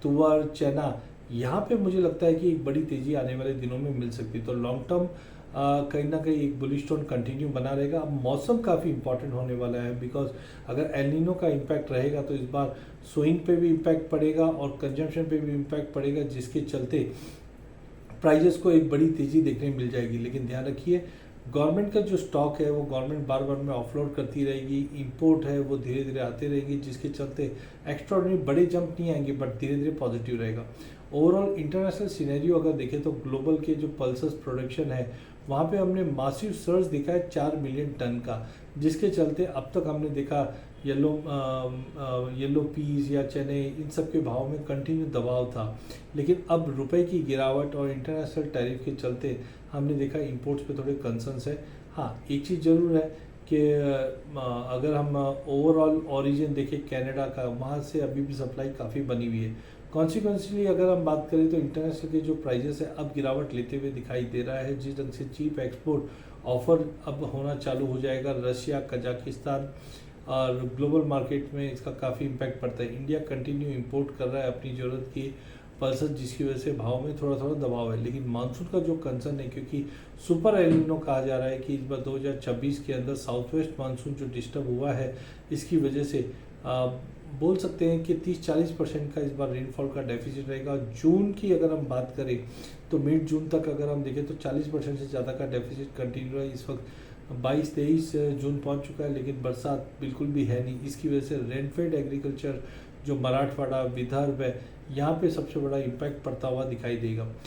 तुअर, चना, यहाँ पे मुझे लगता है कि एक बड़ी तेज़ी आने वाले दिनों में मिल सकती है। तो लॉन्ग टर्म कहीं ना कहीं एक बुलिश टोन कंटिन्यू बना रहेगा। अब मौसम काफ़ी इंपॉर्टेंट होने वाला है, बिकॉज अगर एल नीनो का इम्पैक्ट रहेगा तो इस बार सोइंग पे भी इम्पैक्ट पड़ेगा और कंजम्पशन पे भी इम्पैक्ट पड़ेगा, जिसके चलते प्राइजेस को एक बड़ी तेज़ी देखने मिल जाएगी। लेकिन ध्यान रखिए, गवर्नमेंट का जो स्टॉक है वो गवर्नमेंट बार बार में ऑफलोड करती रहेगी, इंपोर्ट है वो धीरे धीरे आते रहेगी, जिसके चलते एक्स्ट्राऑर्डिनरी बड़े जंप नहीं आएंगे, बट धीरे धीरे पॉजिटिव रहेगा। ओवरऑल इंटरनेशनल सिनेरियो अगर देखें तो ग्लोबल के जो पल्सेस प्रोडक्शन है वहाँ पे हमने मासिव सर्ज देखा है 4 मिलियन टन का, जिसके चलते अब तक हमने देखा येलो पीस या चने इन सब के भाव में कंटिन्यू दबाव था। लेकिन अब रुपए की गिरावट और इंटरनेशनल टैरिफ के चलते हमने देखा इंपोर्ट्स पे थोड़े कंसर्न्स है। हाँ, एक चीज़ ज़रूर है कि अगर हम ओवरऑल ओरिजिन देखें कनाडा का, वहाँ से अभी भी सप्लाई काफ़ी बनी हुई है। कॉन्सिक्वेंसली अगर हम बात करें तो इंटरनेशनल के जो प्राइजेस है अब गिरावट लेते हुए दिखाई दे रहा है। जिस ढंग से चीप एक्सपोर्ट ऑफर अब होना चालू हो जाएगा रशिया, कजाकिस्तान और ग्लोबल मार्केट में इसका काफ़ी इम्पैक्ट पड़ता है। इंडिया कंटिन्यू इंपोर्ट कर रहा है अपनी ज़रूरत की पल्सेस, जिसकी वजह से भाव में थोड़ा थोड़ा दबाव है। लेकिन मानसून का जो कंसर्न है, क्योंकि सुपर एल नीनो कहा जा रहा है कि इस बार 2026 के अंदर साउथ वेस्ट मानसून जो डिस्टर्ब हुआ है, इसकी वजह से बोल सकते हैं कि 30-40% का इस बार रेनफॉल का डेफिसिट रहेगा। जून की अगर हम बात करें तो मिड जून तक अगर हम देखें तो 40% से ज़्यादा का डेफिसिट कंटिन्यू है। इस वक्त 22-23 जून पहुंच चुका है, लेकिन बरसात बिल्कुल भी है नहीं। इसकी वजह से रेनफेड एग्रीकल्चर जो मराठवाड़ा, विदर्भ है, यहाँ पे सबसे बड़ा इम्पैक्ट पड़ता हुआ दिखाई देगा।